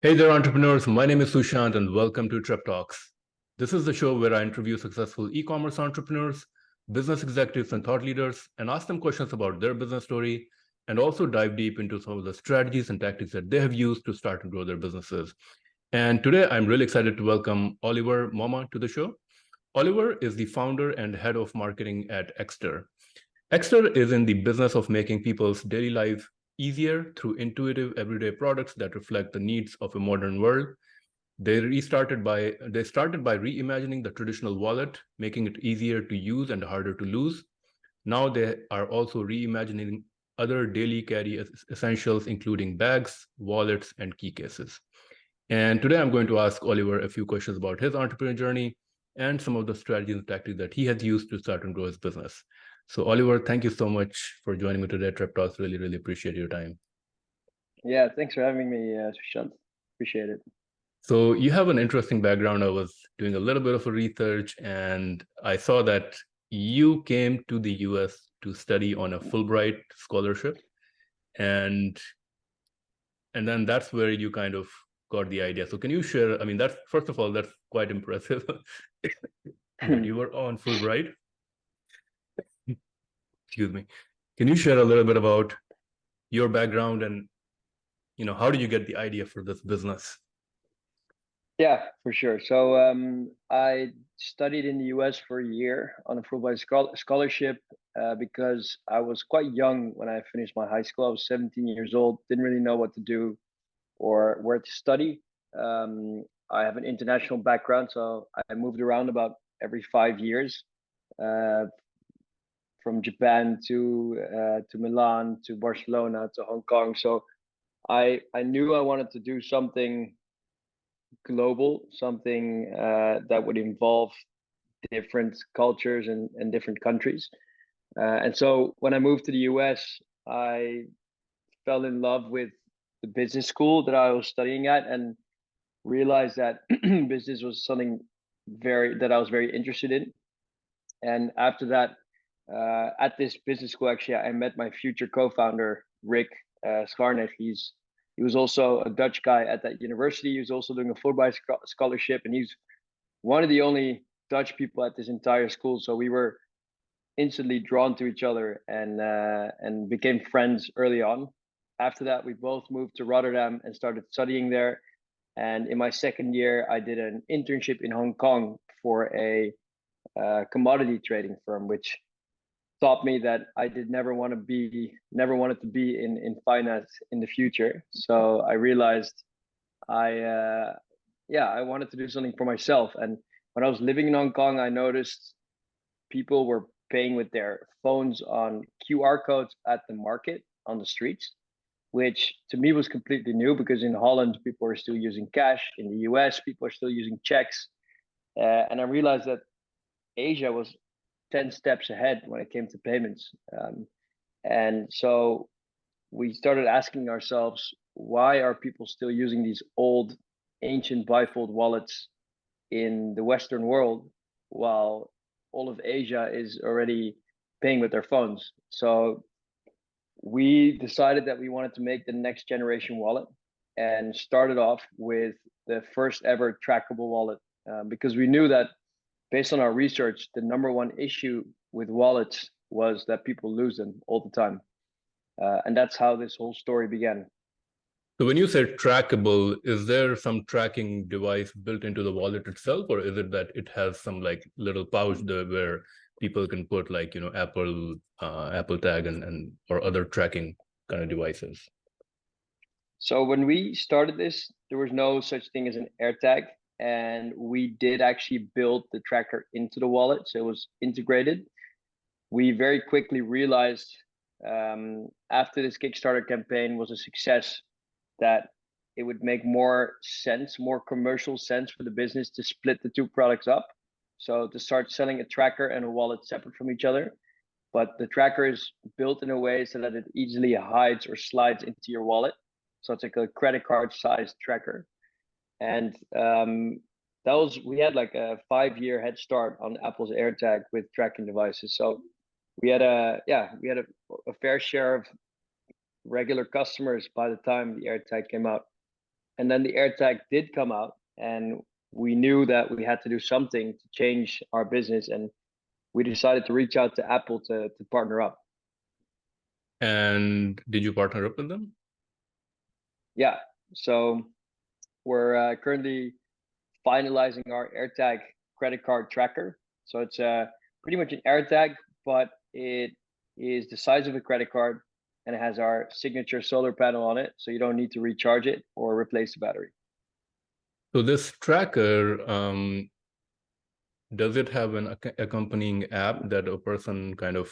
Hey there, entrepreneurs. My name is Sushant, and welcome to TrepTalks. This is the show where I interview successful e-commerce entrepreneurs, business executives, and thought leaders, and ask them questions about their business story, and also dive deep into some of the strategies and tactics that they have used to start and grow their businesses. And today, I'm really excited to welcome Olivier Momma to the show. Olivier is the founder and head of marketing at Ekster. Ekster is in the business of making people's daily life easier through intuitive everyday products that reflect the needs of a modern world. They started by reimagining the traditional wallet, making it easier to use and harder to lose. Now they are also reimagining other daily carry essentials, including bags, wallets, and key cases. And today I'm going to ask Olivier a few questions about his entrepreneurial journey and some of the strategies and tactics that he has used to start and grow his business. So Olivier, thank you so much for joining me today, TrepTalks. Really appreciate your time. Yeah, thanks for having me, Sushant. Appreciate it. So you have an interesting background. I was doing a little bit of a research and I saw that you came to the US to study on a Fulbright scholarship. And then that's where you kind of got the idea. So can you share, I mean, that's, first of all, that's quite impressive that you were on Fulbright. Excuse me. Can you share a little bit about your background and, how did you get the idea for this business? Yeah, for sure. So I studied in the US for a year on a Fulbright scholarship because I was quite young when I finished my high school. I was 17 years old, didn't really know what to do or where to study. I have an international background, so I moved around about every 5 years, from Japan to Milan to Barcelona to Hong Kong. So I knew I wanted to do something global, something that would involve different cultures and different countries. And so when I moved to the US, I fell in love with the business school that I was studying at and realized that business was something that I was very interested in. And after that, at this business school, actually, I met my future co-founder, Rick Skarnek. He was also a Dutch guy at that university. He was also doing a Fulbright scholarship, and he's one of the only Dutch people at this entire school. So we were instantly drawn to each other and became friends early on. After that, we both moved to Rotterdam and started studying there. And in my second year, I did an internship in Hong Kong for a commodity trading firm, which taught me that I never wanted to be in finance in the future. So I realized I wanted to do something for myself. And when I was living in Hong Kong, I noticed people were paying with their phones on QR codes at the market on the streets, which to me was completely new because in Holland, people are still using cash. In the US, people are still using checks. And I realized that Asia was 10 steps ahead when it came to payments. And so we started asking ourselves, why are people still using these old, ancient bifold wallets in the Western world while all of Asia is already paying with their phones? So we decided that we wanted to make the next generation wallet and started off with the first ever trackable wallet because we knew that based on our research, the number one issue with wallets was that people lose them all the time. And that's how this whole story began. So when you say trackable, is there some tracking device built into the wallet itself, or is it that it has some like little pouch there where people can put like, Apple Tag and or other tracking kind of devices? So when we started this, there was no such thing as an AirTag. And we did actually build the tracker into the wallet. So it was integrated. We very quickly realized after this Kickstarter campaign was a success that it would make more sense, more commercial sense for the business to split the two products up. So to start selling a tracker and a wallet separate from each other. But the tracker is built in a way so that it easily hides or slides into your wallet. So it's like a credit card sized tracker. And we had like a 5-year head start on Apple's AirTag with tracking devices. So we had a fair share of regular customers by the time the AirTag came out. And then the AirTag did come out, and we knew that we had to do something to change our business, and we decided to reach out to Apple to partner up. And did you partner up with them? Yeah, so we're currently finalizing our AirTag credit card tracker. So it's pretty much an AirTag, but it is the size of a credit card, and it has our signature solar panel on it, so you don't need to recharge it or replace the battery. So this tracker, does it have an accompanying app that a person kind of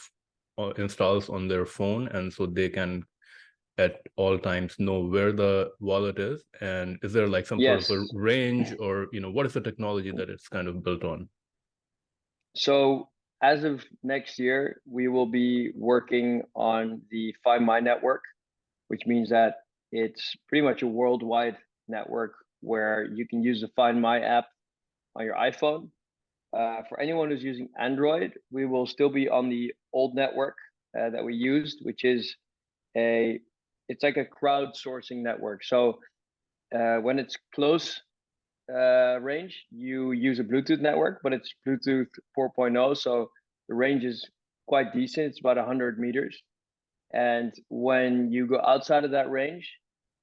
installs on their phone, and so they can at all times know where the wallet is? And is there like some sort of a Yes. range, or what is the technology that it's kind of built on? So as of next year, we will be working on the Find My network, which means that it's pretty much a worldwide network where you can use the Find My app on your iPhone. For anyone who's using Android, we will still be on the old network that we used, which is it's like a crowdsourcing network. So when it's close range, you use a Bluetooth network, but it's Bluetooth 4.0, so the range is quite decent. It's about 100 meters. And when you go outside of that range,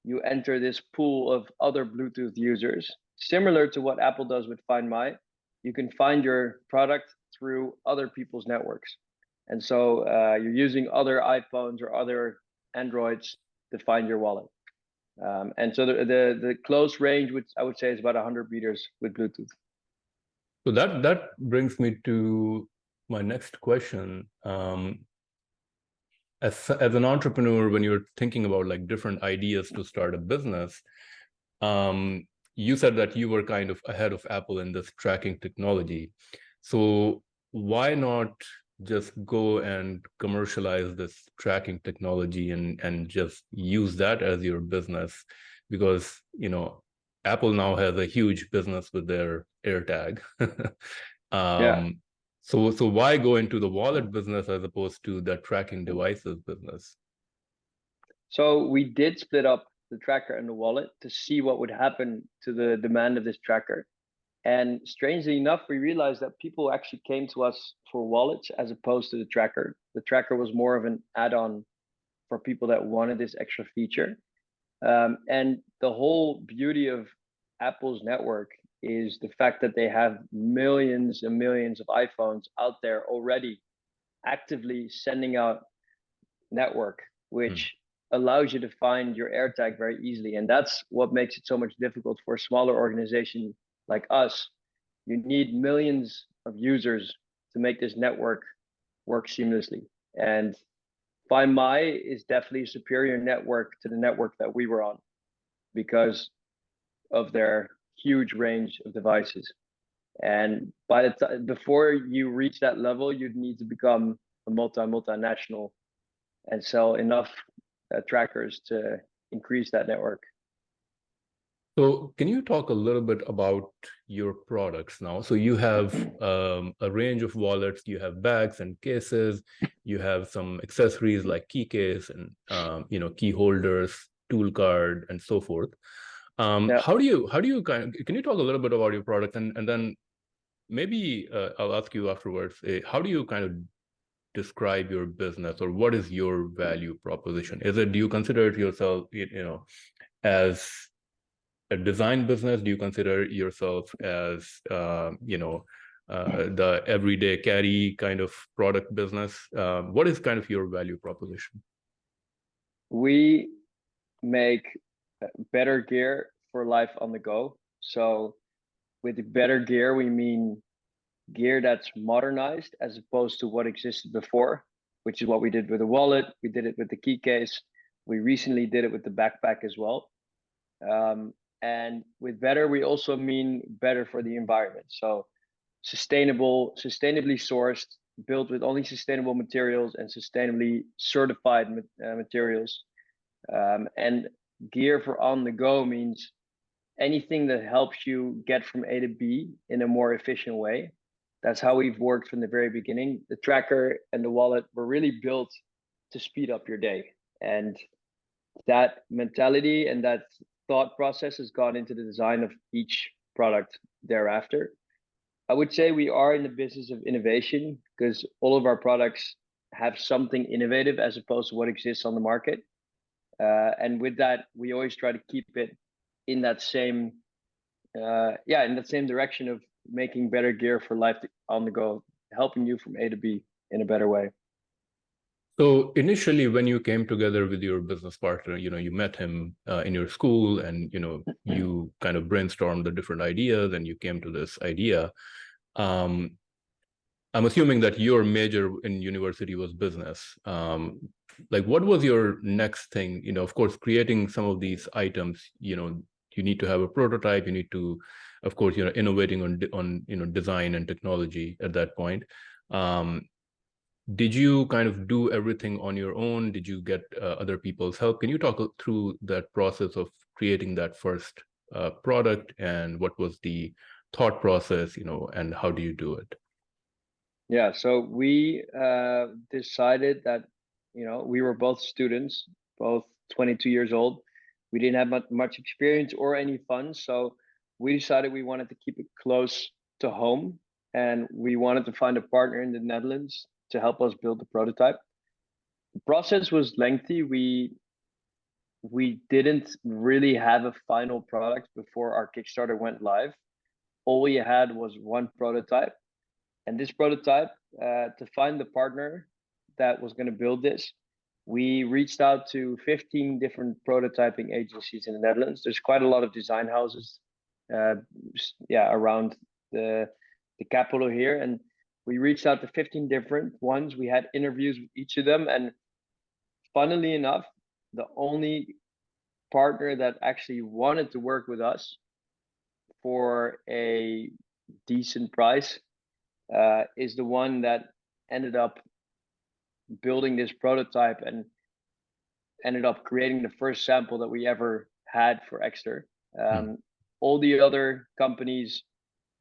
you enter this pool of other Bluetooth users, similar to what Apple does with Find My. You can find your product through other people's networks. And so you're using other iPhones or other Androids to find your wallet. And so the close range, which I would say is about 100 meters with Bluetooth. So that brings me to my next question. As an entrepreneur, when you're thinking about like different ideas to start a business, you said that you were kind of ahead of Apple in this tracking technology. So why not just go and commercialize this tracking technology and just use that as your business? Because Apple now has a huge business with their AirTag. Yeah. So why go into the wallet business as opposed to the tracking devices business? So we did split up the tracker and the wallet to see what would happen to the demand of this tracker. And strangely enough, we realized that people actually came to us for wallets as opposed to the tracker. The tracker was more of an add-on for people that wanted this extra feature. And the whole beauty of Apple's network is the fact that they have millions and millions of iPhones out there already actively sending out network, which allows you to find your AirTag very easily. And that's what makes it so much difficult for a smaller organization like us. You need millions of users to make this network work seamlessly. And Find My is definitely a superior network to the network that we were on because of their huge range of devices. And by the time before you reach that level, you'd need to become a multinational and sell enough trackers to increase that network. So can you talk a little bit about your products now? So you have a range of wallets, you have bags and cases, you have some accessories like key case and key holders, tool card, and so forth. How do you can you talk a little bit about your product, and then maybe I'll ask you afterwards, how do you kind of describe your business, or what is your value proposition? Do you consider it yourself, as a design business? Do you consider yourself as the everyday carry kind of product business? What is kind of your value proposition? We make better gear for life on the go. So with better gear, we mean gear that's modernized as opposed to what existed before, which is what we did with the wallet. We did it with the key case. We recently did it with the backpack as well. And with better, we also mean better for the environment. So sustainably sourced, built with only sustainable materials and sustainably certified materials. And gear for on the go means anything that helps you get from A to B in a more efficient way. That's how we've worked from the very beginning. The tracker and the wallet were really built to speed up your day. And that mentality and that thought process has gone into the design of each product thereafter. I would say we are in the business of innovation because all of our products have something innovative as opposed to what exists on the market. And with that, we always try to keep it in that same, in that same direction of making better gear for life on the go, helping you from A to B in a better way. So initially, when you came together with your business partner, you met him in your school, and you kind of brainstormed the different ideas, and you came to this idea. I'm assuming that your major in university was business. Like, what was your next thing? Of course, creating some of these items. You need to have a prototype. You need to, of course, innovating on design and technology at that point. Did you kind of do everything on your own? Did you get other people's help? Can you talk through that process of creating that first product, and what was the thought process, and how do you do it? Yeah, so we decided that, we were both students, both 22 years old. We didn't have much experience or any funds, so we decided we wanted to keep it close to home, and we wanted to find a partner in the Netherlands to help us build the prototype. The process was lengthy. We didn't really have a final product before our Kickstarter went live. All we had was one prototype. And this prototype, to find the partner that was going to build this, we reached out to 15 different prototyping agencies in the Netherlands. There's quite a lot of design houses, around the capital here, and we reached out to 15 different ones. We had interviews with each of them, and funnily enough, the only partner that actually wanted to work with us for a decent price is the one that ended up building this prototype and ended up creating the first sample that we ever had for Ekster. All the other companies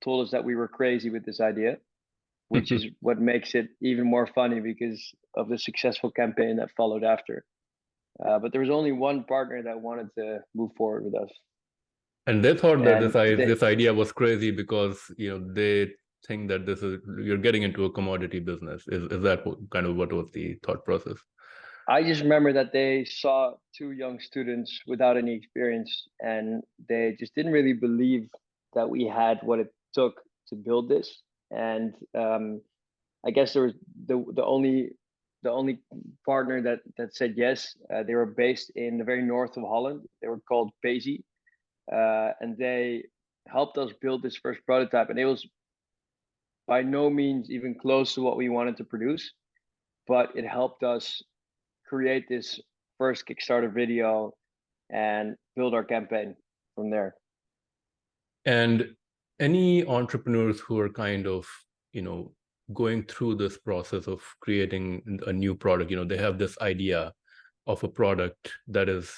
told us that we were crazy with this idea, which is what makes it even more funny because of the successful campaign that followed after. But there was only one partner that wanted to move forward with us. And they thought that this idea was crazy because they think that you're getting into a commodity business. Is that kind of what was the thought process? I just remember that they saw two young students without any experience, and they just didn't really believe that we had what it took to build this. And I guess there was the only partner that said yes. They were based in the very north of Holland. They were called Paisy, and they helped us build this first prototype. And it was by no means even close to what we wanted to produce, but it helped us create this first Kickstarter video and build our campaign from there. And any entrepreneurs who are kind of, going through this process of creating a new product, they have this idea of a product that is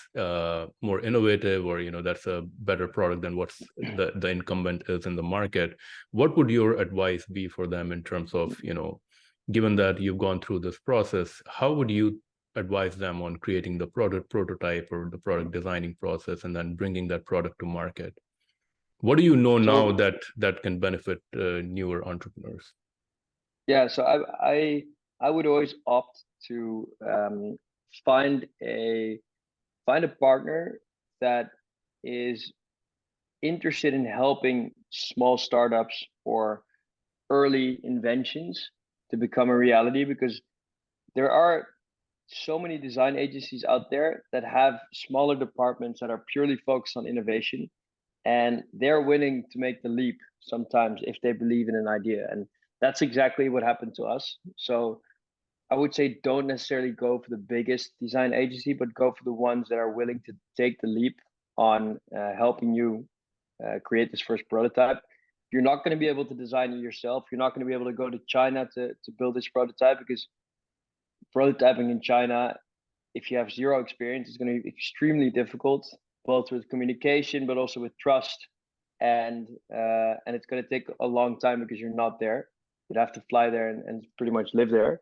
more innovative, or that's a better product than what's the incumbent is in the market. What would your advice be for them in terms of, given that you've gone through this process, how would you advise them on creating the product prototype or the product designing process and then bringing that product to market? What do you know now that can benefit newer entrepreneurs? Yeah, so I would always opt to find a partner that is interested in helping small startups or early inventions to become a reality, because there are so many design agencies out there that have smaller departments that are purely focused on innovation, and they're willing to make the leap sometimes if they believe in an idea. And that's exactly what happened to us. So I would say don't necessarily go for the biggest design agency, but go for the ones that are willing to take the leap on helping you create this first prototype. You're not going to be able to design it yourself. You're not going to be able to go to China to build this prototype, because prototyping in China, if you have zero experience, is going to be extremely difficult, both with communication, but also with trust. And it's going to take a long time because you're not there. You'd have to fly there and pretty much live there.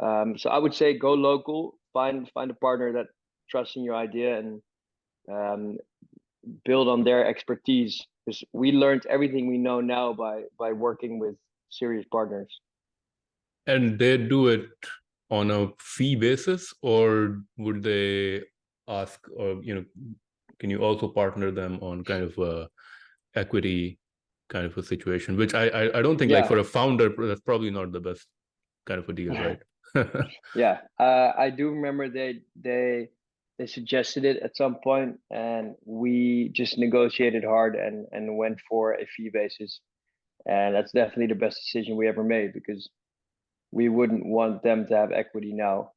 So I would say go local, find a partner that trusts in your idea, and build on their expertise, because we learned everything we know now by working with serious partners. And they do it on a fee basis, or would they ask, or can you also partner them on kind of a equity kind of a situation, which I don't think, like, for a founder, that's probably not the best kind of a deal, right? Yeah, I do remember they suggested it at some point, and we just negotiated hard and went for a fee basis, and that's definitely the best decision we ever made, because we wouldn't want them to have equity now,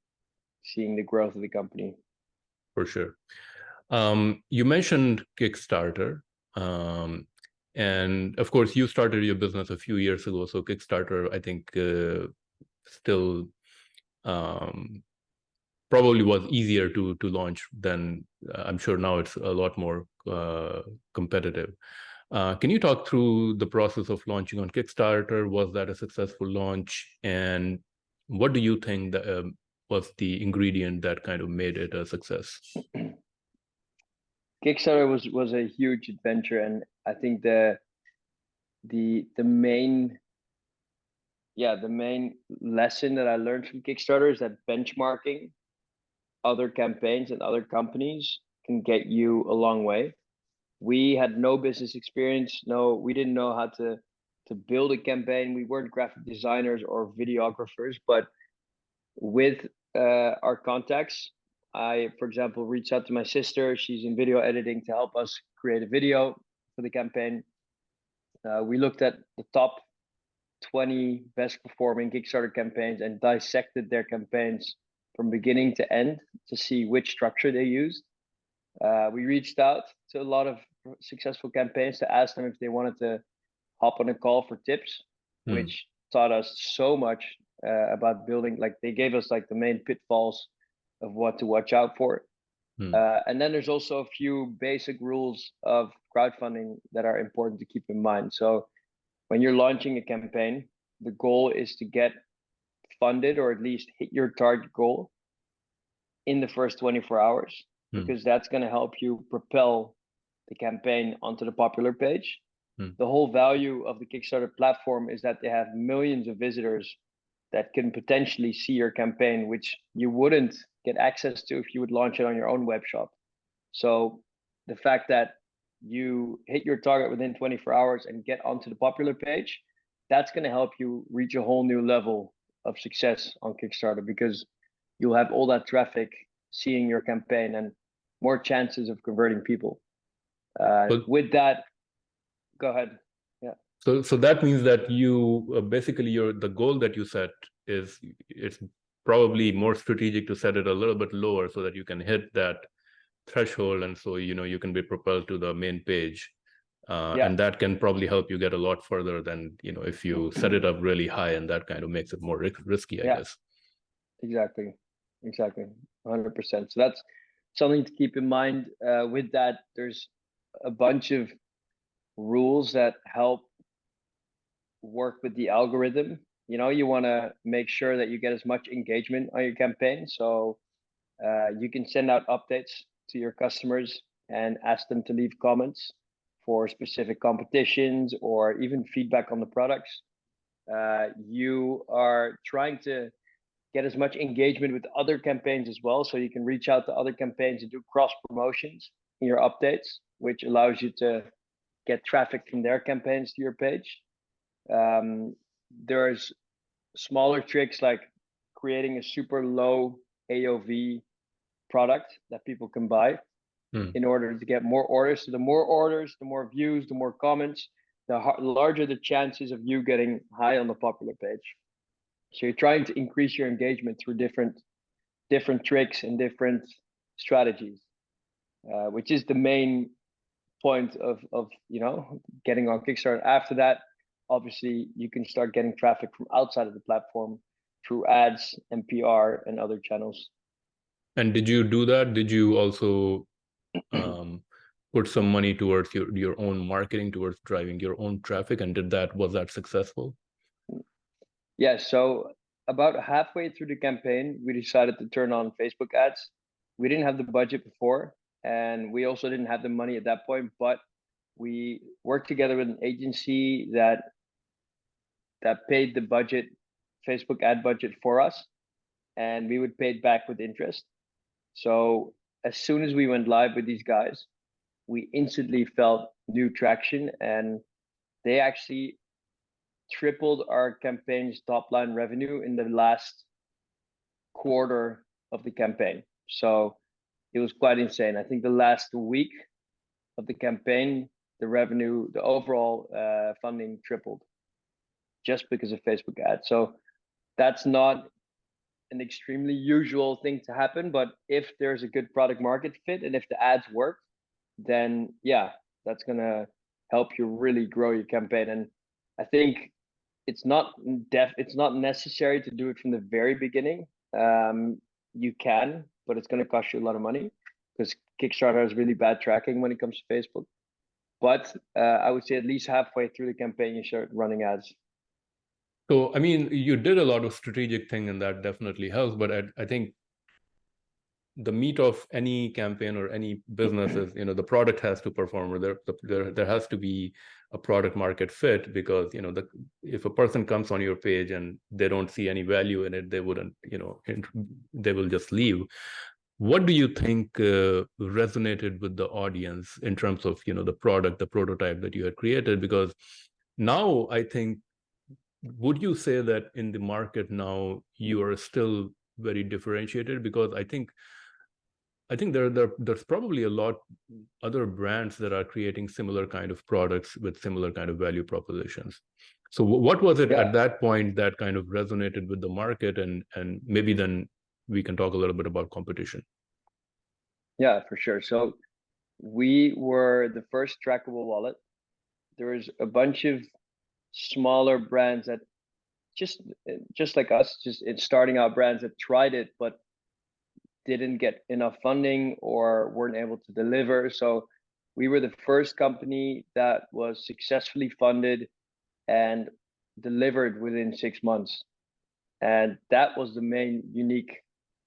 seeing the growth of the company. For sure. You mentioned Kickstarter, and of course you started your business a few years ago, so Kickstarter, I think, still probably was easier to launch than, I'm sure now it's a lot more competitive. Can you talk through the process of launching on Kickstarter? Was that a successful launch? And what do you think that was the ingredient that kind of made it a success? Kickstarter was a huge adventure, and I think the main lesson that I learned from Kickstarter is that benchmarking other campaigns and other companies can get you a long way. We had no business experience. We didn't know how to build a campaign. We weren't graphic designers or videographers, but with our contacts, I, for example, reached out to my sister. She's in video editing, to help us create a video for the campaign. We looked at the top 20 best performing Kickstarter campaigns and dissected their campaigns from beginning to end to see which structure they used. We reached out to a lot of successful campaigns to ask them if they wanted to hop on a call for tips, which taught us so much about building. Like, they gave us like the main pitfalls of what to watch out for. And then there's also a few basic rules of crowdfunding that are important to keep in mind. So when you're launching a campaign, the goal is to get funded, or at least hit your target goal in the first 24 hours, because that's going to help you propel the campaign onto the popular page. The whole value of the Kickstarter platform is that they have millions of visitors that can potentially see your campaign, which you wouldn't get access to if you would launch it on your own web shop. So the fact that you hit your target within 24 hours and get onto the popular page, that's going to help you reach a whole new level of success on Kickstarter, because you'll have all that traffic seeing your campaign and more chances of converting people. With that, go ahead. Yeah. So that means that you basically the goal that you set is, it's probably more strategic to set it a little bit lower so that you can hit that threshold, and so you can be propelled to the main page, and that can probably help you get a lot further than if you set it up really high, and that kind of makes it more risky, I guess. Exactly 100%. So that's something to keep in mind. With that, there's a bunch of rules that help work with the algorithm. You want to make sure that you get as much engagement on your campaign, so you can send out updates to your customers and ask them to leave comments for specific competitions or even feedback on the products. You are trying to get as much engagement with other campaigns as well, so you can reach out to other campaigns and do cross promotions in your updates, which allows you to get traffic from their campaigns to your page. There's smaller tricks like creating a super low AOV product that people can buy in order to get more orders. So the more orders, the more views, the more comments, the larger the chances of you getting high on the popular page. So you're trying to increase your engagement through different tricks and different strategies, which is the main point of getting on Kickstarter. After that, obviously, you can start getting traffic from outside of the platform through ads and PR and other channels. And did you do that? Did you also put some money towards your own marketing, towards driving your own traffic? And was that successful? Yeah, so about halfway through the campaign, we decided to turn on Facebook ads. We didn't have the budget before, and we also didn't have the money at that point, but we worked together with an agency that paid the budget, Facebook ad budget for us, and we would pay it back with interest. So as soon as we went live with these guys, we instantly felt new traction, and they actually tripled our campaign's top line revenue in the last quarter of the campaign. So it was quite insane. I think the last week of the campaign, the revenue, the overall funding tripled just because of Facebook ads. So that's not an extremely usual thing to happen, but if there's a good product market fit and if the ads work, then yeah, that's gonna help you really grow your campaign. And I think it's not necessary to do it from the very beginning. You can, but it's gonna cost you a lot of money because Kickstarter has really bad tracking when it comes to Facebook. But I would say at least halfway through the campaign, you start running ads. So, I mean, you did a lot of strategic thing, and that definitely helps. But I think the meat of any campaign or any business is, the product has to perform, or there has to be a product market fit, because, if a person comes on your page and they don't see any value in it, they wouldn't, they will just leave. What do you think resonated with the audience in terms of, the product, the prototype that you had created? Because now I think, would you say that in the market now you are still very differentiated? Because I think there's probably a lot other brands that are creating similar kind of products with similar kind of value propositions. So what was it at that point that kind of resonated with the market, and maybe then we can talk a little bit about competition? Yeah, for sure. So we were the first trackable wallet. There was a bunch of smaller brands that just like us, just starting out brands that tried it but didn't get enough funding or weren't able to deliver. So we were the first company that was successfully funded and delivered within 6 months. And that was the main unique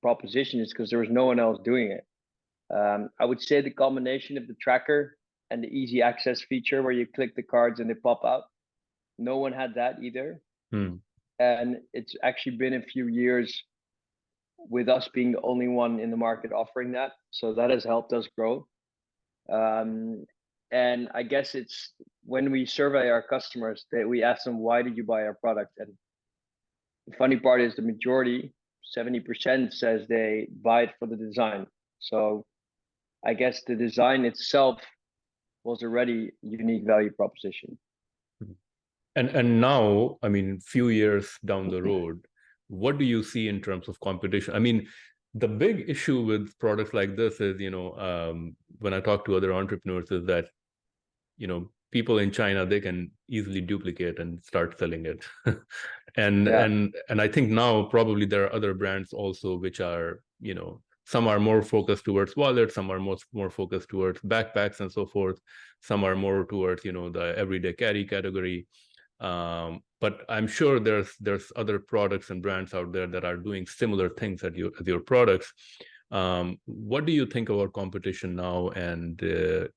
proposition, is because there was no one else doing it. I would say the combination of the tracker and the easy access feature where you click the cards and they pop out, no one had that either. And it's actually been a few years with us being the only one in the market offering that. So that has helped us grow. And I guess it's when we survey our customers that we ask them, why did you buy our product? And the funny part is the majority, 70%, says they buy it for the design. So I guess the design itself was already unique value proposition. And now, I mean, few years down the road, what do you see in terms of competition? I mean, the big issue with products like this is, when I talk to other entrepreneurs, is that, people in China, they can easily duplicate and start selling it. and I think now probably there are other brands also which are, some are more focused towards wallets, some are more focused towards backpacks and so forth. Some are more towards, the everyday carry category. But I'm sure there's other products and brands out there that are doing similar things as your products. What do you think about competition now, and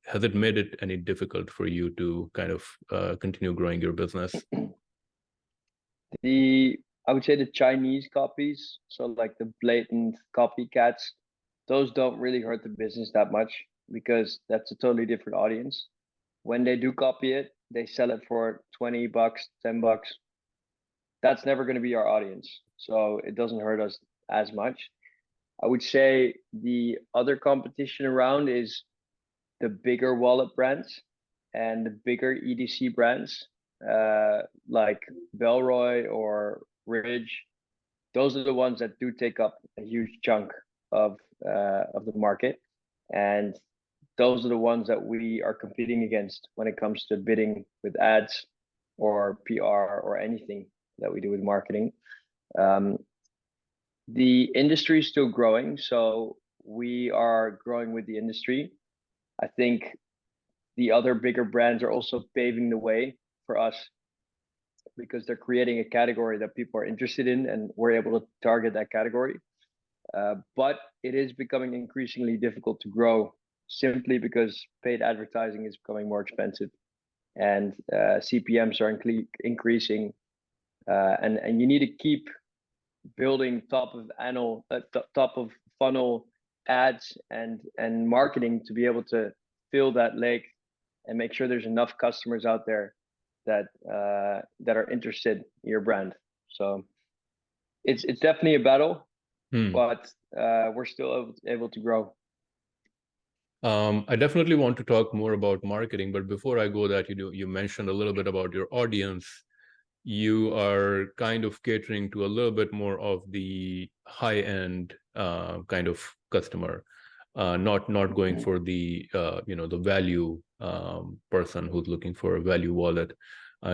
has it made it any difficult for you to kind of continue growing your business? I would say the Chinese copies, so like the blatant copycats, those don't really hurt the business that much because that's a totally different audience. When they do copy it, they sell it for $20, $10. That's never going to be our audience. So it doesn't hurt us as much. I would say the other competition around is the bigger wallet brands and the bigger EDC brands, like Belroy or Ridge. Those are the ones that do take up a huge chunk of the market. And those are the ones that we are competing against when it comes to bidding with ads or PR or anything that we do with marketing. The industry is still growing, so we are growing with the industry. I think the other bigger brands are also paving the way for us because they're creating a category that people are interested in, and we're able to target that category. But it is becoming increasingly difficult to grow simply because paid advertising is becoming more expensive, and CPMs are increasing, and you need to keep building top of funnel ads and marketing to be able to fill that lake and make sure there's enough customers out there that are interested in your brand. So it's definitely a battle, but we're still able to grow. I definitely want to talk more about marketing, but before I go that, you mentioned a little bit about your audience. You are kind of catering to a little bit more of the high-end kind of customer, not going for the the value person who's looking for a value wallet.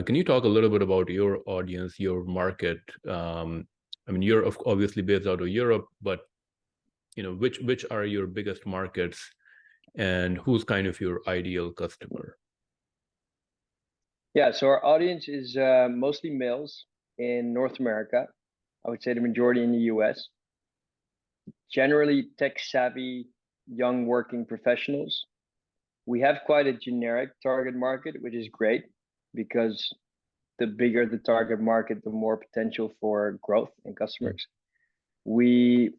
Can you talk a little bit about your audience, your market? I mean, you're obviously based out of Europe, but which are your biggest markets, and who's kind of your ideal customer? Yeah, so our audience is mostly males in North America. I would say the majority in the US. Generally tech savvy, young working professionals. We have quite a generic target market, which is great because the bigger the target market, the more potential for growth in customers. We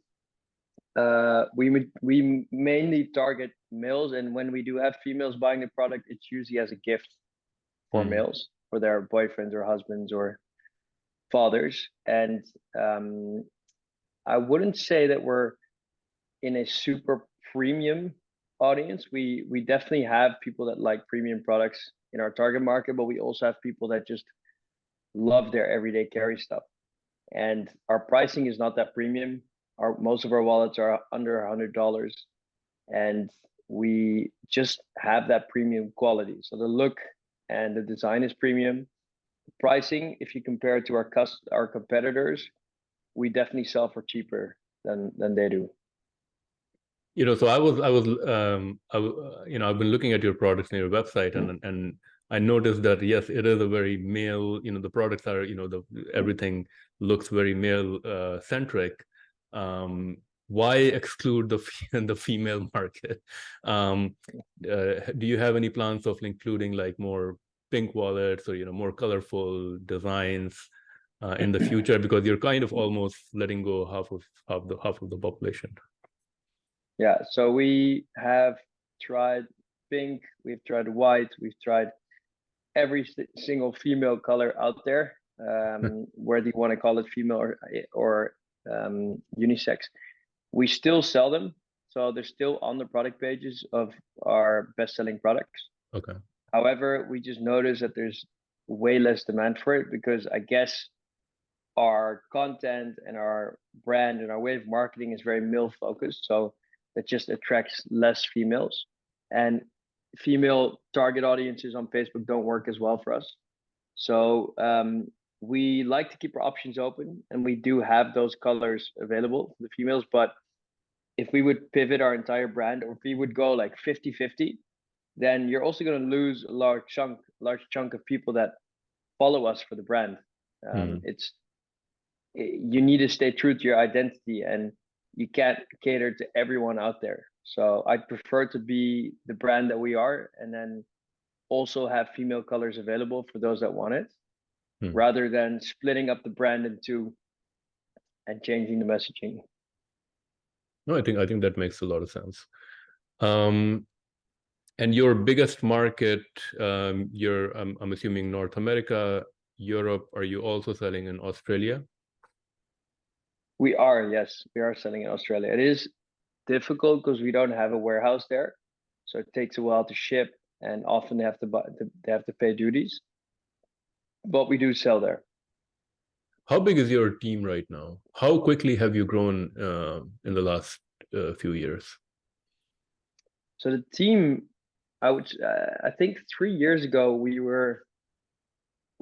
mainly target males, and when we do have females buying the product, it's usually as a gift for males, for their boyfriends or husbands or fathers. And I wouldn't say that we're in a super premium audience. We definitely have people that like premium products in our target market, but we also have people that just love their everyday carry stuff. And our pricing is not that premium. Most of our wallets are under $100, and we just have that premium quality. So the look and the design is premium. Pricing, if you compare it to our competitors, we definitely sell for cheaper than they do. So I've been looking at your products on your website, and I noticed that yes, it is a very male. The products are everything looks very male centric. Why exclude the female market? Do you have any plans of including like more pink wallets or more colorful designs in the future, because you're kind of almost letting go half of the population? Yeah, so we have tried pink, we've tried white, we've tried every single female color out there, whether you want to call it female or unisex. We still sell them, so they're still on the product pages of our best-selling products. Okay. However, we just noticed that there's way less demand for it because I guess our content and our brand and our way of marketing is very male focused. So that just attracts less females, and female target audiences on Facebook don't work as well for us. So we like to keep our options open, and we do have those colors available for the females. But if we would pivot our entire brand, or if we would go like 50-50, then you're also going to lose a large chunk of people that follow us for the brand. You need to stay true to your identity, and you can't cater to everyone out there. So I'd prefer to be the brand that we are, and then also have female colors available for those that want it, rather than splitting up the brand in two and changing the messaging. No, I think that makes a lot of sense. And your biggest market, I'm assuming North America, Europe. Are you also selling in Australia? We are, yes, we are selling in Australia. It is difficult because we don't have a warehouse there, so it takes a while to ship, and often they have to pay duties. But we do sell there. How big is your team right now? How quickly have you grown in the last few years? So the team, I think 3 years ago we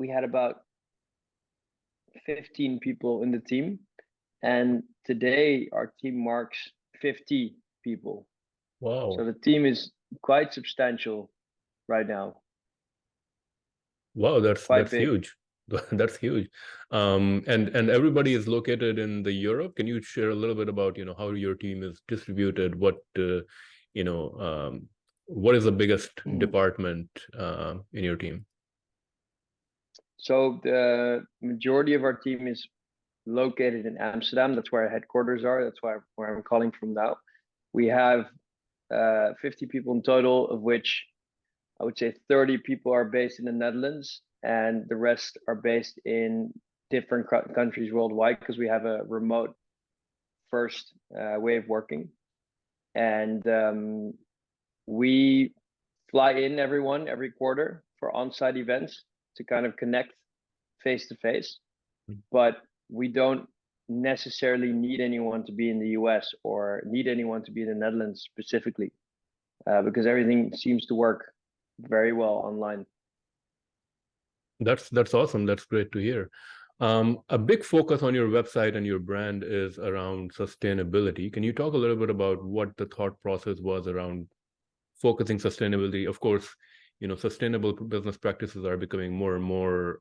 had about 15 people in the team, and today our team marks 50 people. Wow! So the team is quite substantial right now. Wow, that's big. Huge. That's huge. And everybody is located in the Europe. Can you share a little bit about how your team is distributed? What what is the biggest department in your team? So the majority of our team is located in Amsterdam. That's where our headquarters are. That's where I'm calling from now. We have 50 people in total, of which I would say 30 people are based in the Netherlands, and the rest are based in different countries worldwide, because we have a remote first way of working. And we fly in everyone every quarter for on-site events to kind of connect face to face, but we don't necessarily need anyone to be in the US or need anyone to be in the Netherlands specifically, because everything seems to work very well online. That's awesome. That's great to hear. A big focus on your website and your brand is around sustainability. Can you talk a little bit about what the thought process was around focusing sustainability? Of course, sustainable business practices are becoming more and more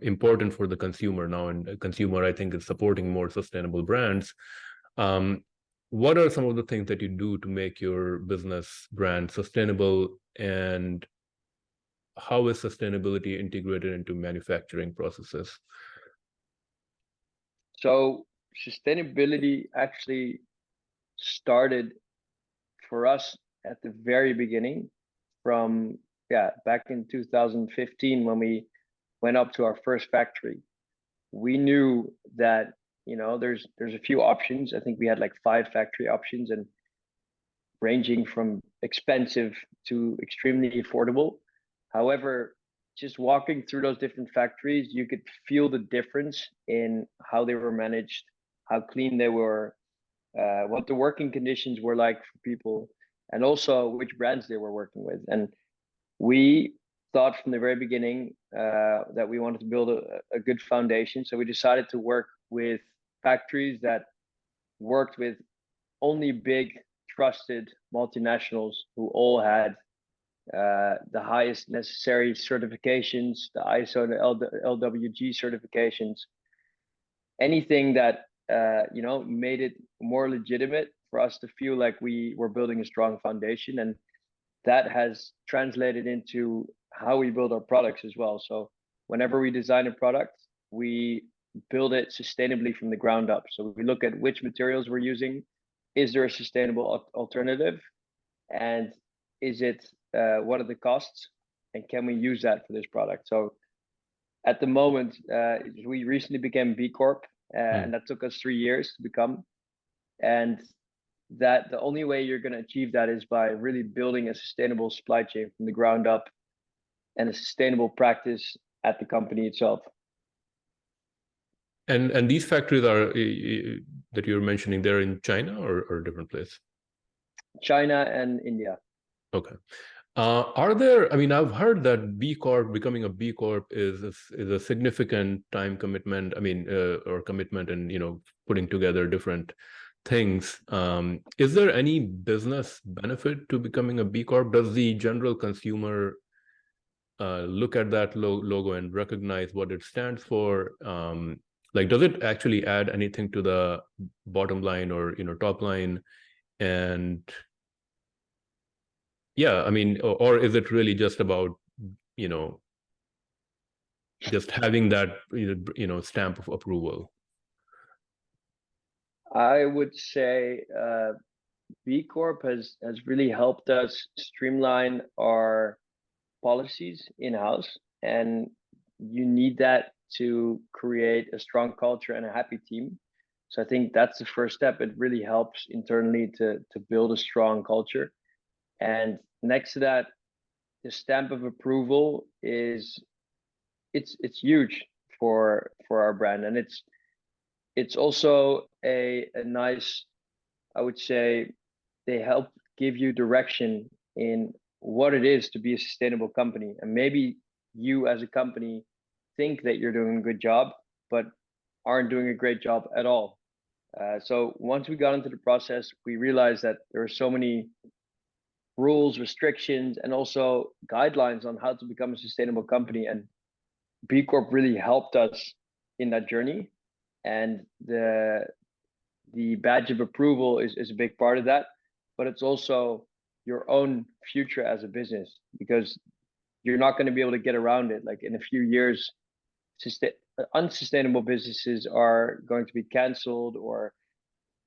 important for the consumer now, and the consumer, I think, is supporting more sustainable brands. What are some of the things that you do to make your business brand sustainable, and how is sustainability integrated into manufacturing processes? So sustainability actually started for us at the very beginning, from back in 2015, when we went up to our first factory. We knew that there's a few options. I think we had like 5 factory options, and ranging from expensive to extremely affordable. However, just walking through those different factories, you could feel the difference in how they were managed, how clean they were, what the working conditions were like for people, and also which brands they were working with. And we thought from the very beginning that we wanted to build a good foundation. So we decided to work with factories that worked with only big, trusted multinationals who all had the highest necessary certifications, the ISO and the LWG certifications, anything that made it more legitimate for us to feel like we were building a strong foundation. And that has translated into how we build our products as well. So whenever we design a product, we build it sustainably from the ground up. So we look at which materials we're using. Is there a sustainable alternative? And is it, what are the costs? And can we use that for this product? So at the moment, we recently became B Corp, and that took us 3 years to become. And that the only way you're going to achieve that is by really building a sustainable supply chain from the ground up, and a sustainable practice at the company itself. And these factories are that you're mentioning, they're in China or a different place? China and India. Okay. Are there, I've heard that B Corp, becoming a B Corp is a significant time commitment, or commitment, and, putting together different things. Is there any business benefit to becoming a B Corp? Does the general consumer look at that logo and recognize what it stands for? Does it actually add anything to the bottom line or, top line? And or is it really just about, just having that, stamp of approval? I would say B Corp has really helped us streamline our policies in-house, and you need that to create a strong culture and a happy team. So I think that's the first step. It really helps internally to build a strong culture. And next to that, the stamp of approval it's huge for our brand, and it's also a nice, I would say, they help give you direction in what it is to be a sustainable company. And maybe you as a company think that you're doing a good job, but aren't doing a great job at all. So once we got into the process, we realized that there are so many rules, restrictions, and also guidelines on how to become a sustainable company. And B Corp really helped us in that journey. And the badge of approval is a big part of that, but it's also your own future as a business, because you're not going to be able to get around it. Like in a few years, unsustainable businesses are going to be canceled, or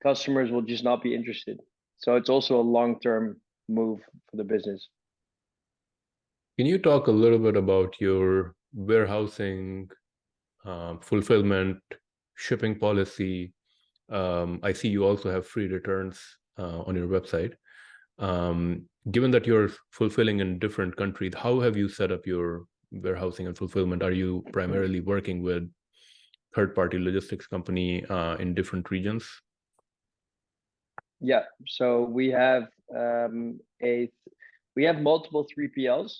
customers will just not be interested. So it's also a long-term move for the business. Can you talk a little bit about your warehousing, fulfillment, shipping policy? I see you also have free returns on your website. Given that you're fulfilling in different countries, how have you set up your warehousing and fulfillment? Are you primarily working with third-party logistics company in different regions? Yeah, so we have multiple 3PLs,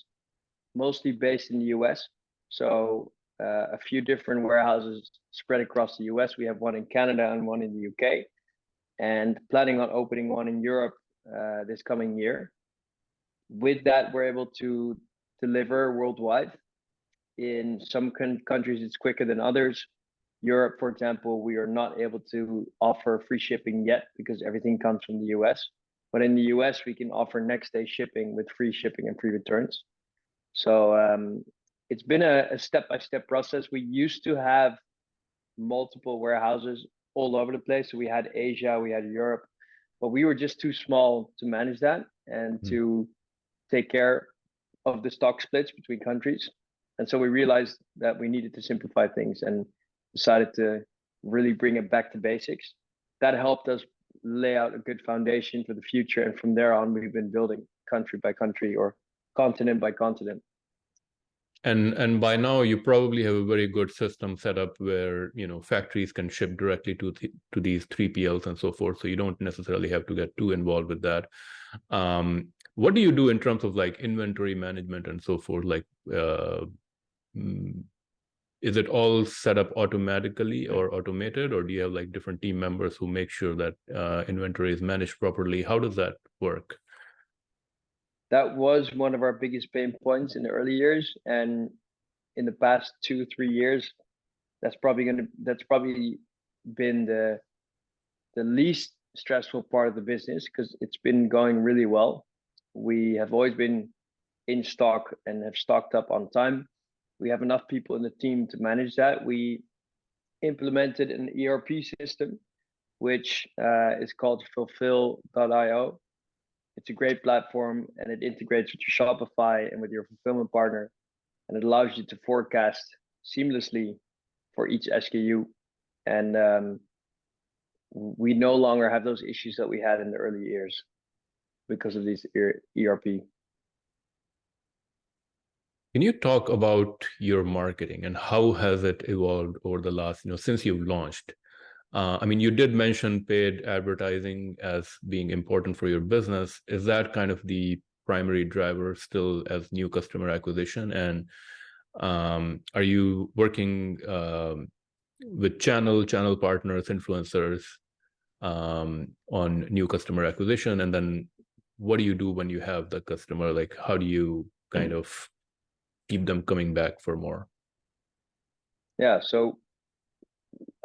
mostly based in the US. So a few different warehouses spread across the US. We have one in Canada and one in the UK, and planning on opening one in Europe this coming year. With that, we're able to deliver worldwide. In some countries, it's quicker than others. Europe, for example, we are not able to offer free shipping yet because everything comes from the US. But in the US, we can offer next day shipping with free shipping and free returns. So it's been a step-by-step process. We used to have multiple warehouses all over the place. So we had Asia, we had Europe, but we were just too small to manage that and to take care of the stock splits between countries. And so we realized that we needed to simplify things and decided to really bring it back to basics. That helped us lay out a good foundation for the future. And from there on, we've been building country by country or continent by continent. And by now you probably have a very good system set up where, you know, factories can ship directly to these 3PLs and so forth. So you don't necessarily have to get too involved with that. What do you do in terms of like inventory management and so forth? Like, is it all set up automatically or automated, or do you have like different team members who make sure that inventory is managed properly? How does that work? That was one of our biggest pain points in the early years, and in the past 2-3 years, that's probably been the least stressful part of the business, because it's been going really well. We have always been in stock and have stocked up on time. We have enough people in the team to manage that. We implemented an ERP system, which is called fulfill.io. It's a great platform, and it integrates with your Shopify and with your fulfillment partner, and it allows you to forecast seamlessly for each SKU. And we no longer have those issues that we had in the early years because of this ERP. Can you talk about your marketing and how has it evolved over the last, since you've launched? I mean, you did mention paid advertising as being important for your business. Is that kind of the primary driver still as new customer acquisition? And are you working with channel partners, influencers on new customer acquisition? And then what do you do when you have the customer? Like, how do you kind of keep them coming back for more? Yeah, so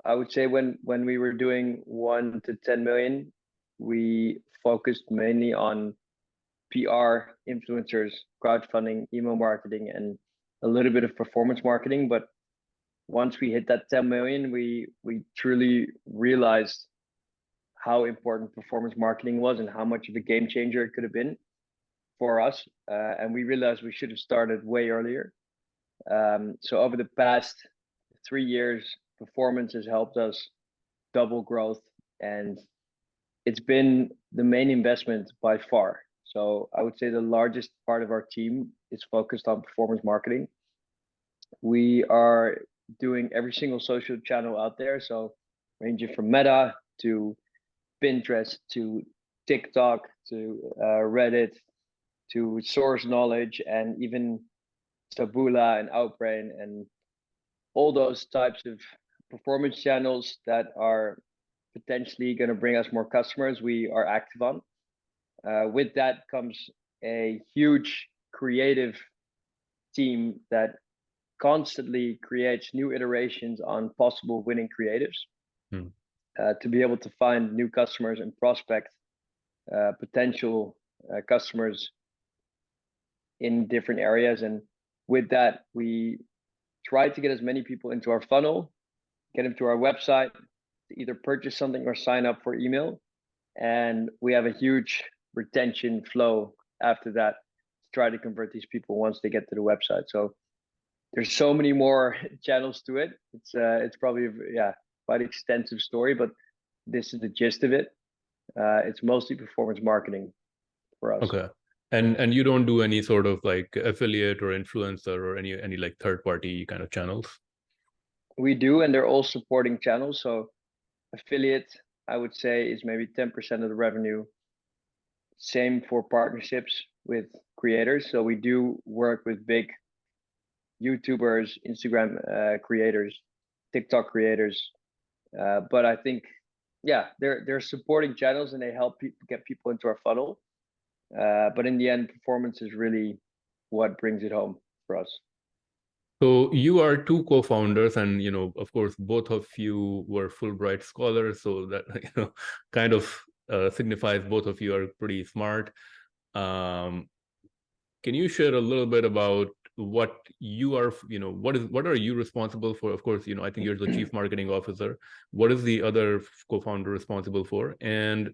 I would say when we were doing 1 to 10 million, we focused mainly on PR, influencers, crowdfunding, email marketing, and a little bit of performance marketing. But once we hit that 10 million, we truly realized how important performance marketing was and how much of a game changer it could have been for us. And we realized we should have started way earlier. So over the past 3 years, performance has helped us double growth, and it's been the main investment by far. So I would say the largest part of our team is focused on performance marketing. We are doing every single social channel out there, so ranging from Meta to Pinterest to TikTok to Reddit to Source Knowledge and even Taboola and Outbrain and all those types of performance channels that are potentially going to bring us more customers, we are active on. With that comes a huge creative team that constantly creates new iterations on possible winning creatives to be able to find new customers and prospect potential customers in different areas. And with that, we try to get as many people into our funnel, get them to our website to either purchase something or sign up for email. And we have a huge retention flow after that to try to convert these people once they get to the website. So there's so many more channels to it. It's probably quite extensive story, but this is the gist of it. It's mostly performance marketing for us. Okay. And you don't do any sort of like affiliate or influencer or any like third party kind of channels? We do, and they're all supporting channels. So affiliate, I would say, is maybe 10% of the revenue. Same for partnerships with creators. So we do work with big YouTubers, Instagram creators, TikTok creators. But I think, they're supporting channels and they help people get people into our funnel. But in the end, performance is really what brings it home for us. So you are two co-founders, and of course, both of you were Fulbright scholars, so that kind of signifies both of you are pretty smart. Can you share a little bit about what you are, what are you responsible for? Of course, I think you're the chief marketing officer. What is the other co-founder responsible for? And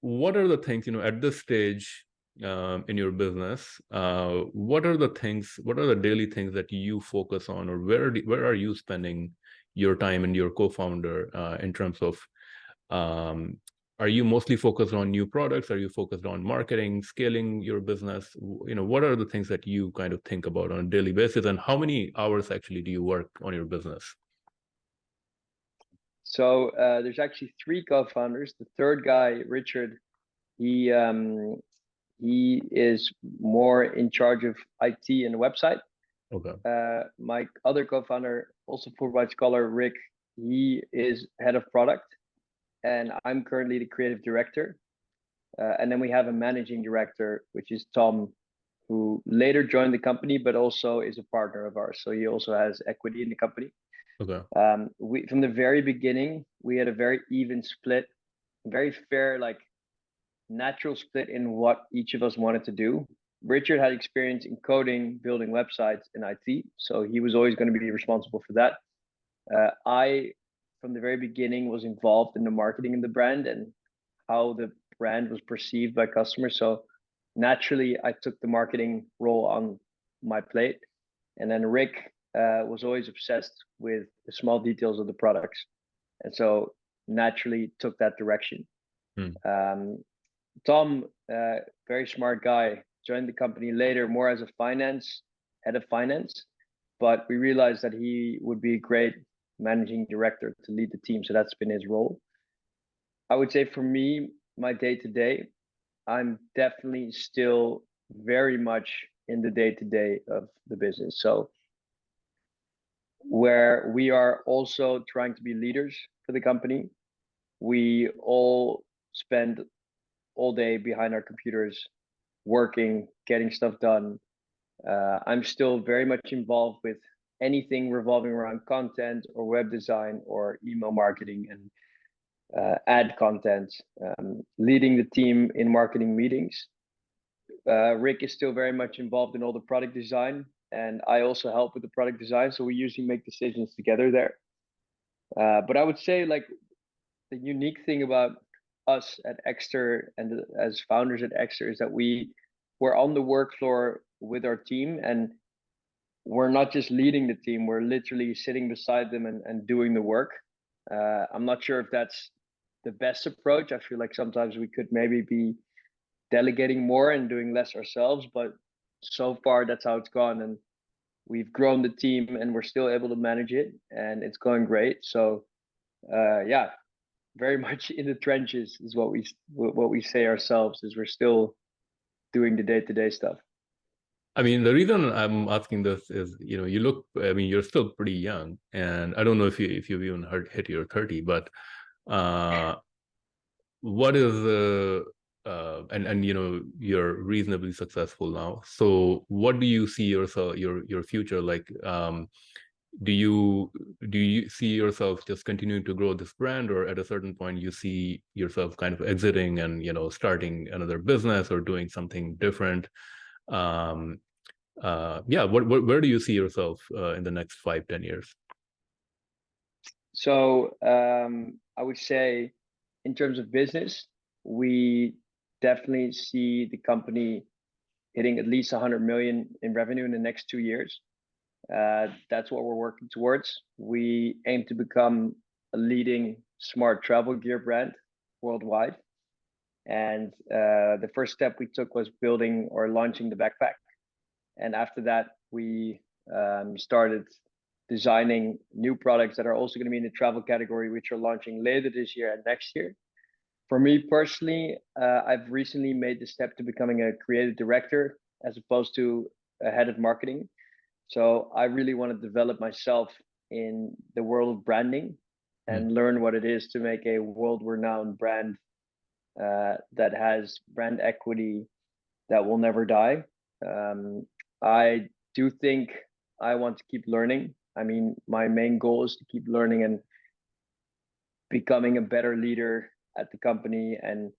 what are the things, at this stage in your business, what are the daily things that you focus on, or where are you spending your time and your co-founder in terms of, are you mostly focused on new products? Are you focused on marketing, scaling your business? What are the things that you kind of think about on a daily basis, and how many hours actually do you work on your business? So there's actually three co-founders. The third guy, Richard, he is more in charge of IT and the website. Okay. My other co-founder, also Fulbright scholar, Rick, he is head of product, and I'm currently the creative director. And then we have a managing director, which is Tom, who later joined the company, but also is a partner of ours. So he also has equity in the company. Okay. We from the very beginning, we had a very even split, very fair, like natural split in what each of us wanted to do. Richard had experience in coding, building websites, and IT, so he was always going to be responsible for that. I, from the very beginning, was involved in the marketing of the brand and how the brand was perceived by customers. So naturally, I took the marketing role on my plate. And then Rick was always obsessed with the small details of the products. And so naturally took that direction. Tom, very smart guy, joined the company later more as a head of finance, but we realized that he would be a great managing director to lead the team. So that's been his role. I would say for me, my day-to-day, I'm definitely still very much in the day-to-day of the business. So where we are also trying to be leaders for the company, we all spend all day behind our computers, working, getting stuff done. I'm still very much involved with anything revolving around content or web design or email marketing and ad content, leading the team in marketing meetings. Rick is still very much involved in all the product design, and I also help with the product design. So we usually make decisions together there. But I would say like the unique thing about us at Ekster and as founders at Ekster is that we're on the work floor with our team, and we're not just leading the team, we're literally sitting beside them and doing the work. I'm not sure if that's the best approach. I feel like sometimes we could maybe be delegating more and doing less ourselves, but so far that's how it's gone, and we've grown the team and we're still able to manage it, and it's going great. So very much in the trenches is what we say ourselves, is we're still doing the day-to-day stuff. I mean, the reason I'm asking this is, you look, I mean, you're still pretty young, and I don't know if you've even hit your 30, but what is and you're reasonably successful now. So what do you see yourself, your future like? do you see yourself just continuing to grow this brand, or at a certain point you see yourself kind of exiting and starting another business or doing something different? Where do you see yourself in the next 5-10 years? So I would say, in terms of business, we definitely see the company hitting at least 100 million in revenue in the next 2 years. That's what we're working towards. We aim to become a leading smart travel gear brand worldwide. And the first step we took was building or launching the backpack. And after that, we started designing new products that are also going to be in the travel category, which are launching later this year and next year. For me personally, I've recently made the step to becoming a creative director as opposed to a head of marketing. So I really want to develop myself in the world of branding and learn what it is to make a world-renowned brand that has brand equity that will never die. I do think I want to keep learning. I mean, my main goal is to keep learning and becoming a better leader at the company, and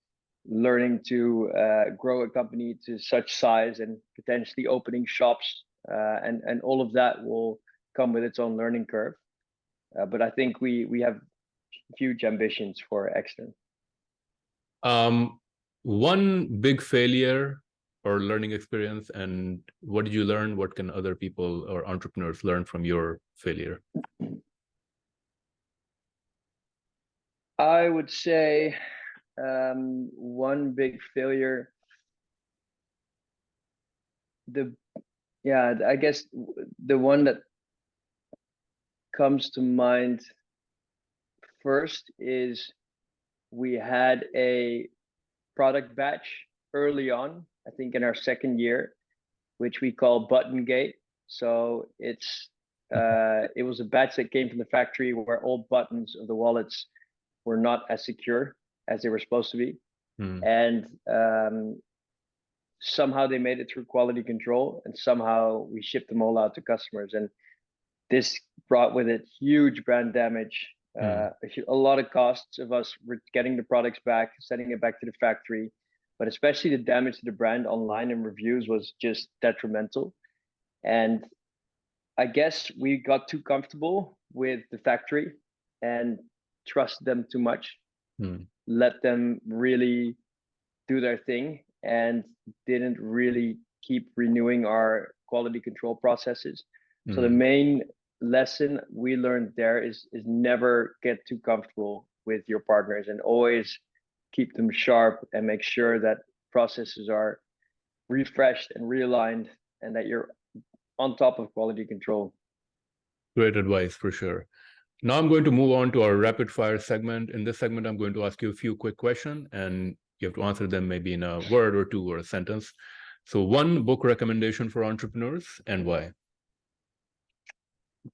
learning to grow a company to such size and potentially opening shops. And all of that will come with its own learning curve. But I think we have huge ambitions for Ekster. One big failure or learning experience, and what did you learn? What can other people or entrepreneurs learn from your failure? I would say one big failure, I guess the one that comes to mind first is we had a product batch early on, I think in our second year, which we call Button Gate. So it was a batch that came from the factory where all buttons of the wallets were not as secure as they were supposed to be. And somehow they made it through quality control, and somehow we shipped them all out to customers. And this brought with it huge brand damage, a lot of costs of us getting the products back, sending it back to the factory, but especially the damage to the brand online and reviews was just detrimental. And I guess we got too comfortable with the factory and trusted them too much, let them really do their thing, and didn't really keep renewing our quality control processes. So the main lesson we learned there is never get too comfortable with your partners, and always keep them sharp and make sure that processes are refreshed and realigned, and that you're on top of quality control. Great advice, for sure. Now I'm going to move on to our rapid fire segment. In this segment, I'm going to ask you a few quick questions, and you have to answer them maybe in a word or two or a sentence. So one book recommendation for entrepreneurs, and why?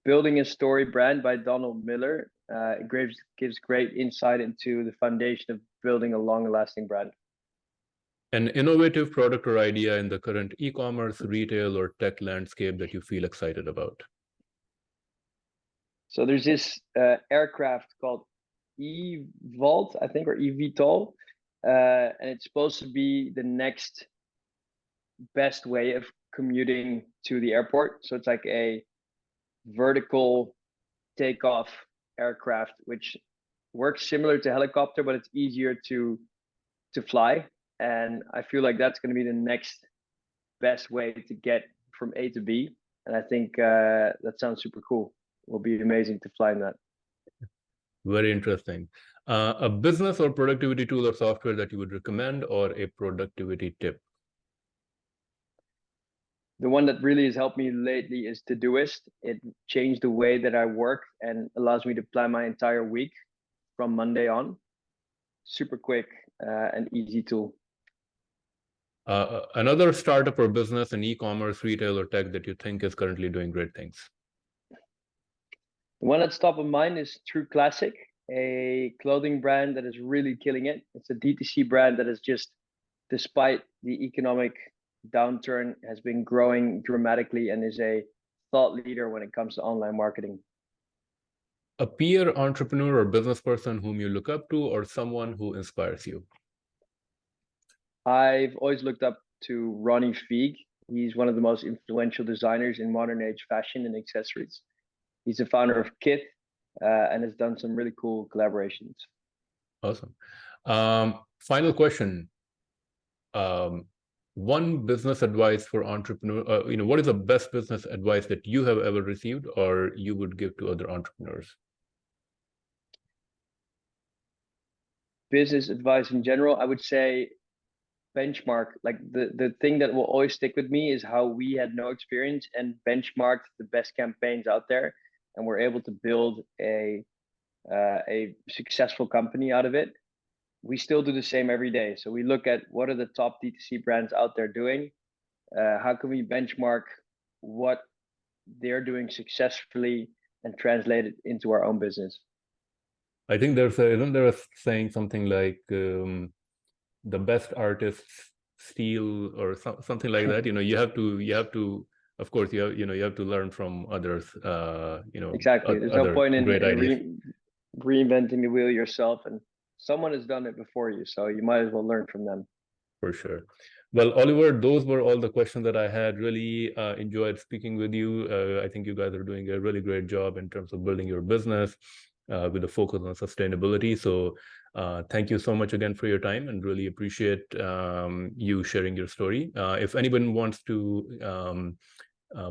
Building a Story Brand by Donald Miller. It gives great insight into the foundation of building a long-lasting brand. An innovative product or idea in the current e-commerce, retail, or tech landscape that you feel excited about? So there's this aircraft called eVTOL, I think, or eVTOL, and it's supposed to be the next best way of commuting to the airport. So it's like a vertical takeoff aircraft, which works similar to helicopter, but it's easier to fly. And I feel like that's going to be the next best way to get from A to B. And I think that sounds super cool. It will be amazing to fly in that. Very interesting. A business or productivity tool or software that you would recommend, or a productivity tip? The one that really has helped me lately is Todoist. It changed the way that I work and allows me to plan my entire week from Monday on. Super quick and easy tool. Another startup or business in e-commerce, retail, or tech that you think is currently doing great things? The one that's top of mind is True Classic, a clothing brand that is really killing it. It's a DTC brand that is just, despite the economic downturn, has been growing dramatically and is a thought leader when it comes to online marketing. A peer entrepreneur or business person whom you look up to, or someone who inspires you? I've always looked up to Ronnie Fieg. He's one of the most influential designers in modern age fashion and accessories. He's the founder of Kith and has done some really cool collaborations. Awesome. Final question. One business advice for entrepreneur, what is the best business advice that you have ever received or you would give to other entrepreneurs? Business advice in general, I would say benchmark. Like the thing that will always stick with me is how we had no experience and benchmarked the best campaigns out there, and we're able to build a successful company out of it. We still do the same every day. So we look at what are the top D2C brands out there doing. How can we benchmark what they're doing successfully and translate it into our own business? I think isn't there a saying something like the best artists steal or something like that? You have to, of course, you have to learn from others. Exactly. There's no point in reinventing the wheel yourself, and someone has done it before you, so you might as well learn from them. For sure. Well, Oliver, those were all the questions that I had. Really enjoyed speaking with you. I think you guys are doing a really great job in terms of building your business with a focus on sustainability. So thank you so much again for your time, and really appreciate you sharing your story. If anyone wants to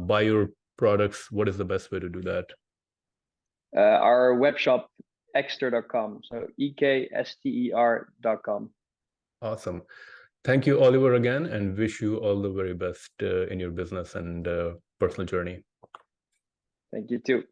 buy your products, what is the best way to do that? Our web shop, ekster.com. So ekster.com. Awesome. Thank you, Oliver, again, and wish you all the very best in your business and personal journey. Thank you too.